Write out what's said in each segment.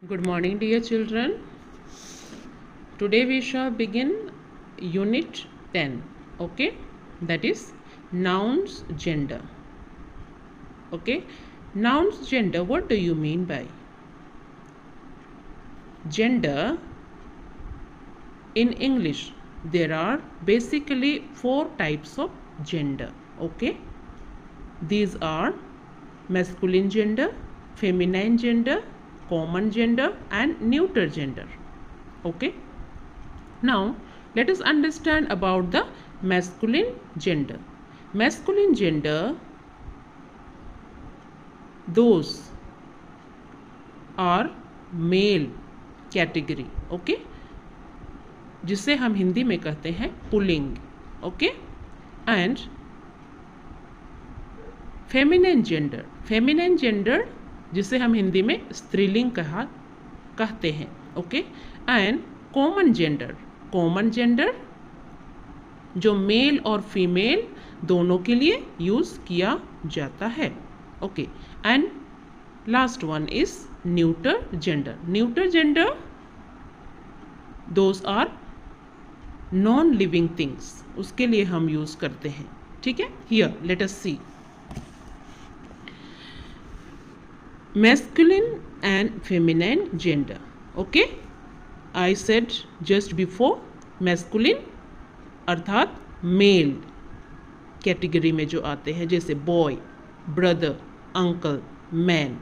Good morning, dear children. Today we shall begin Unit 10. Okay, that is nouns gender. Okay, nouns gender. What do you mean by gender? In English, there are basically 4 types of gender. Okay, these are masculine gender, feminine gender, common gender, and neuter gender. Okay, now let us understand about the masculine gender. Masculine gender, those are male category. Okay, जिसे हम हिंदी में कहते हैं पुल्लिंग. Okay, and feminine gender जिसे हम हिंदी में स्त्रीलिंग कहते हैं. ओके, एंड कॉमन जेंडर जो मेल और फीमेल दोनों के लिए यूज किया जाता है. Okay, and last one is neuter gender those are non living things, उसके लिए हम यूज करते हैं. ठीक है, here let us see masculine and feminine gender. Okay, I said just before masculine अर्थात मेल कैटेगरी में जो आते हैं, जैसे boy, brother, uncle, man.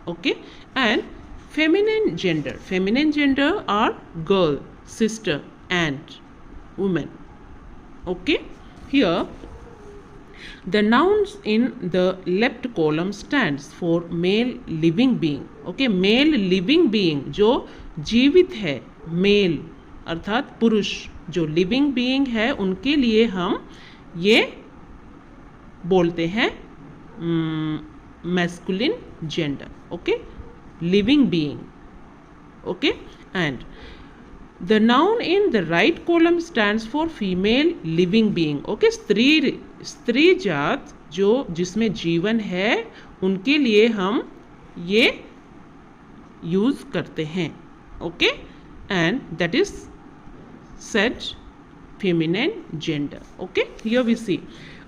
Okay, and feminine gender are girl, sister, and women. Okay, here the nouns in the left column stands for male living being. Okay, male living being जो जीवित है, mail अर्थात पुरुष जो living being है, उनके लिए हम ये बोलते हैं masculine gender. Okay, living being. Okay, and the noun in the right column stands for female living being. Okay, स्त्री जात जो जिसमें जीवन है, उनके लिए हम ये यूज करते हैं. Okay, and that is said feminine gender. Okay, here we see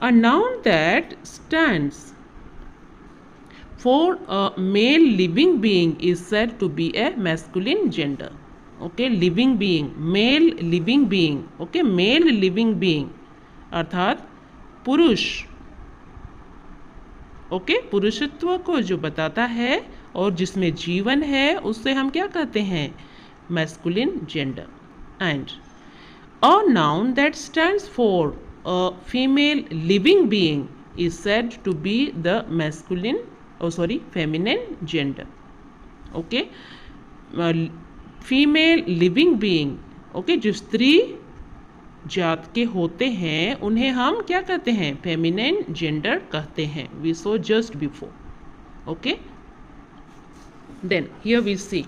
a noun that stands for a male living being is said to be a masculine gender. Okay, living being, male living being. Okay, male living being अर्थात पुरुष. Okay, पुरुषत्व को जो बताता है और जिसमें जीवन है, उससे हम क्या कहते हैं, masculine gender. And a noun that stands for a female living being is said to be the masculine feminine gender. Okay, female living being, okay, जो स्त्री जात के होते हैं, उन्हें हम क्या कहते हैं, फेमिनिन जेंडर कहते हैं. We saw just before. Okay, then here we see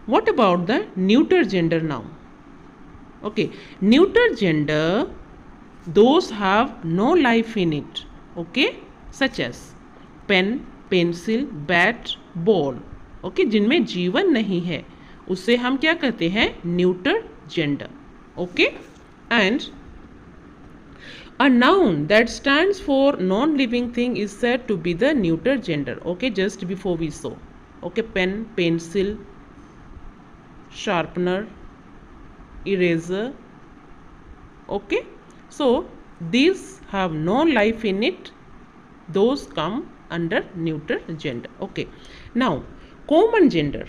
what about the neuter gender now. Okay, neuter gender those have no life in it. Okay, such as pen, pencil, bat, ball. Okay, जिनमें जीवन नहीं है, उससे हम क्या कहते हैं, neuter gender. Okay, and a noun that stands for non living thing is said to be the neuter gender. Okay, just before we saw. Okay, pen, pencil, sharpener, eraser. Okay, so these have no life in it, those come under neuter gender. Okay, now common gender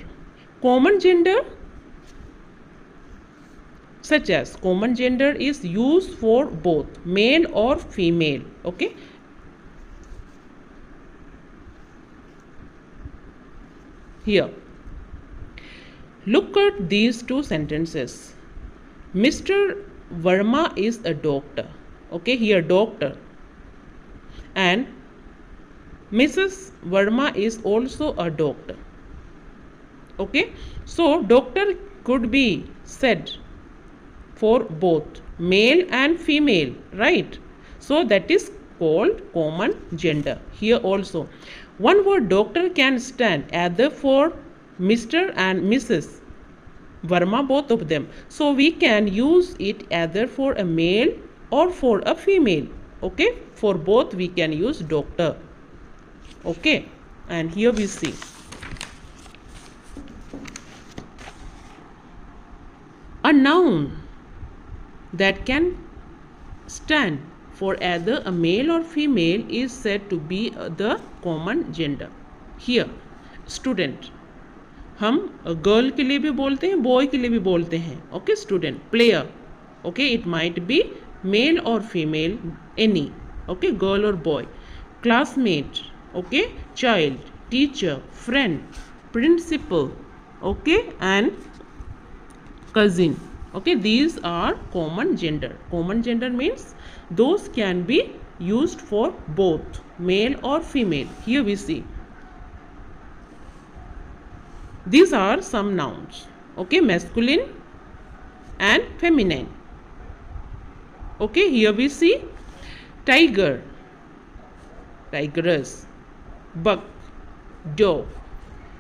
such as common gender is used for both male or female. Okay, here look at these two sentences. Mr. Verma is a doctor. Okay, here doctor, and Mrs. Verma is also a doctor. Okay, so doctor could be said for both male and female, right? So that is called common gender. Here also one word doctor can stand either for Mr. and Mrs. Verma, both of them. So we can use it either for a male or for a female. Okay, for both we can use doctor. Okay, and here we see a noun that can stand for either a male or female is said to be the common gender. Here, student, हम girl के लिए भी बोलते हैं, boy के लिए भी बोलते हैं. Okay student. Player, okay, it might be male और फीमेल, एनी. ओके, गर्ल और boy. Classmate, okay, child, teacher, friend, principal, okay, and cousin. Okay, these are common gender. Common gender means those can be used for both male or female. Here we see these are some nouns. Okay, masculine and feminine. Okay, here we see tiger, tigress, buck, dog,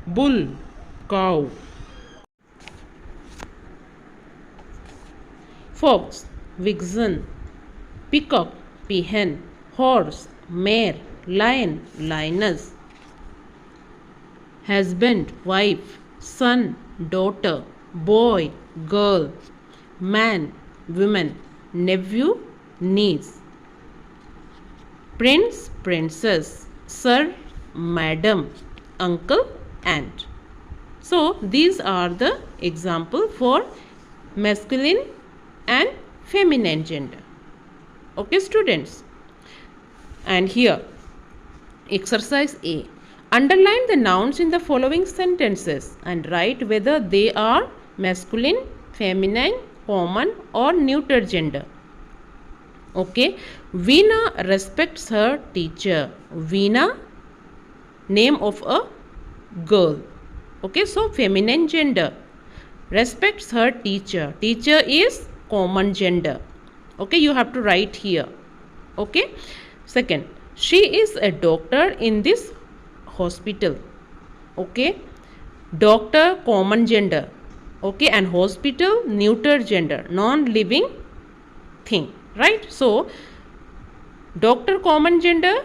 bull, cow, fox, vixen, peacock, peahen, horse, mare, lion, lioness, husband, wife, son, daughter, boy, girl, man, woman, nephew, niece, prince, princess, sir, madam, uncle, aunt. So these are the example for masculine and feminine gender. Okay students, and here exercise A, underline the nouns in the following sentences and write whether they are masculine, feminine, common or neuter gender. Okay, Veena respects her teacher. Veena, name of a girl. Okay, so feminine gender. Respects her teacher. Teacher is common gender. Okay, you have to write here. Okay, second, she is a doctor in this hospital. Okay, doctor common gender. Okay, and hospital neuter gender, non-living thing, right? So doctor common gender,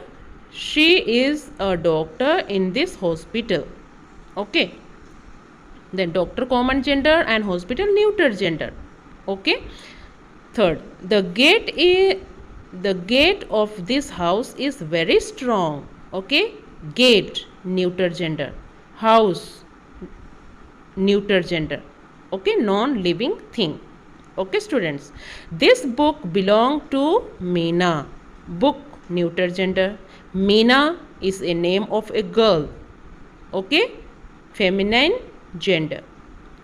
she is a doctor in this hospital. Okay, then doctor common gender and hospital neuter gender. Okay, third, the gate of this house is very strong. Okay, gate neuter gender, house neuter gender. Okay, non-living thing. Okay students, this book belong to Meena. Book neuter gender. Meena is a name of a girl. Okay, feminine gender.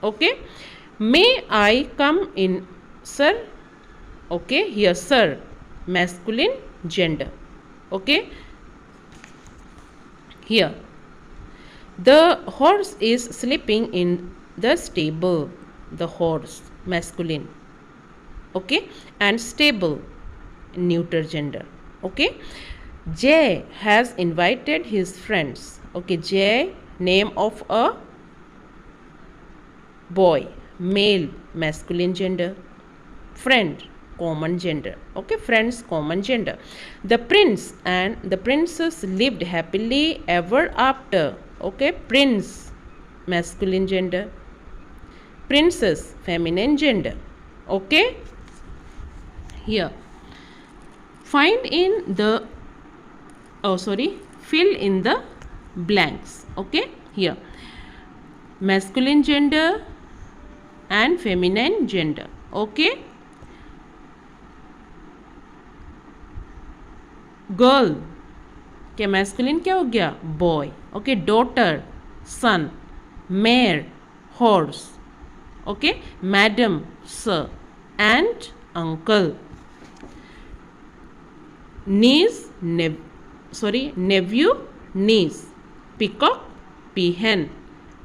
Okay, may I come in, sir? Okay, here sir, masculine gender. Okay, here the horse is sleeping in the stable. The horse, masculine. Okay, and stable, neuter gender. Okay, Jay has invited his friends. Okay, Jay, name of a boy, male, masculine gender. Friend, common gender. Okay, friends, common gender. The prince and the princess lived happily ever after. Okay, prince, masculine gender. Princess, feminine gender. Okay, here fill in the blanks. Okay, here masculine gender and feminine gender. Okay, girl क्या masculine क्या हो गया, boy. Okay, daughter, son, mare, horse. Okay, madam, sir, and uncle. Niece, nephew, niece. Peacock, peahen.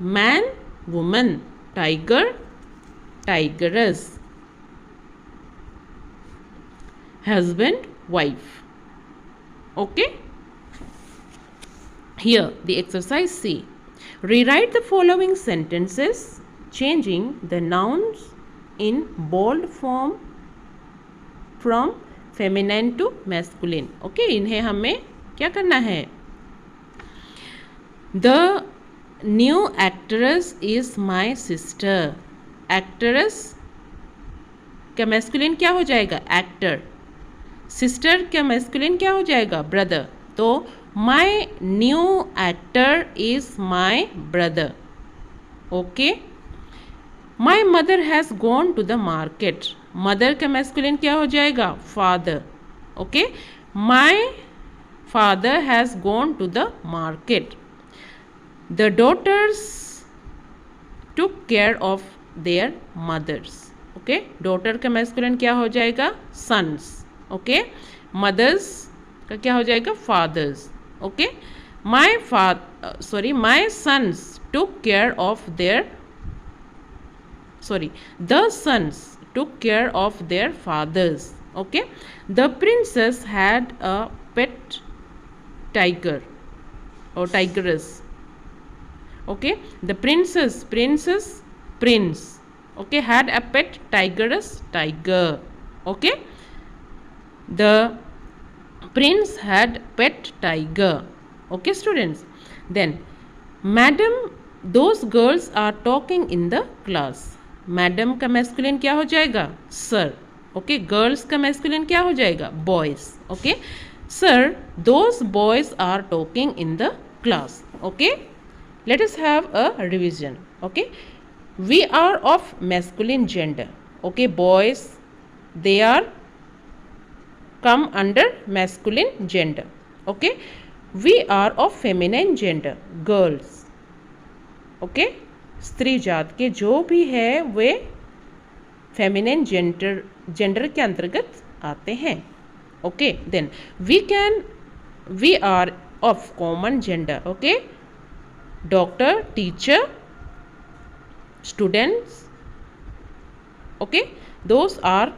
Man, woman. Tiger, tigress. Husband, wife. Okay, here the exercise C, Rewrite the following sentences changing the nouns in bold form from feminine to masculine. Okay इन्हें हमें क्या करना है? The new actress is my sister. Actress का masculine क्या हो जाएगा? Actor. Sister का मैस्कुलिन क्या हो जाएगा? ब्रदर. तो my new actor is my brother. Okay. My mother has gone to the market. Mother का मैस्कुलिन क्या हो जाएगा? Father. Okay. My father has gone to the market. The daughters took care of their mothers. Okay. Daughter का masculine क्या हो जाएगा? Sons. Okay. Mother's का क्या हो जाएगा? Fathers. Okay. My sons took care of their the sons took care of their fathers. Okay. The princess had a pet tiger or tigress. Okay. The prince, okay, had a pet tiger. Okay. The prince had pet tiger. Okay students. Then madam, those girls are talking in the class. Madam का masculine क्या हो जाएगा? Sir. Okay. Girls का masculine क्या हो जाएगा? Boys. Okay. Sir, those boys are talking in the class. Okay. Let us have a revision. Okay. We are of masculine gender. Okay. Boys they are come under masculine gender. Okay. We are of feminine gender. Girls. Okay. स्त्री जात के जो भी है वे feminine gender के अंतर्गत आते हैं. Okay. Then we are of common gender. Okay. Doctor, teacher, students. Okay. Those are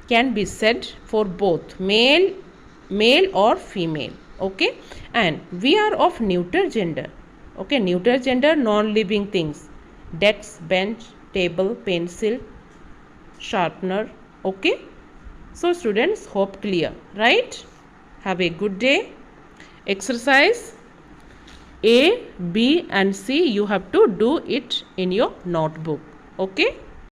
can be said for both male or female. Okay. And we are of neuter gender. Okay. Neuter gender, non-living things. Desk, bench, table, pencil, sharpener. Okay. So students, hope clear, right? Have a good day. Exercise A, B and C, you have to do it in your notebook. Okay.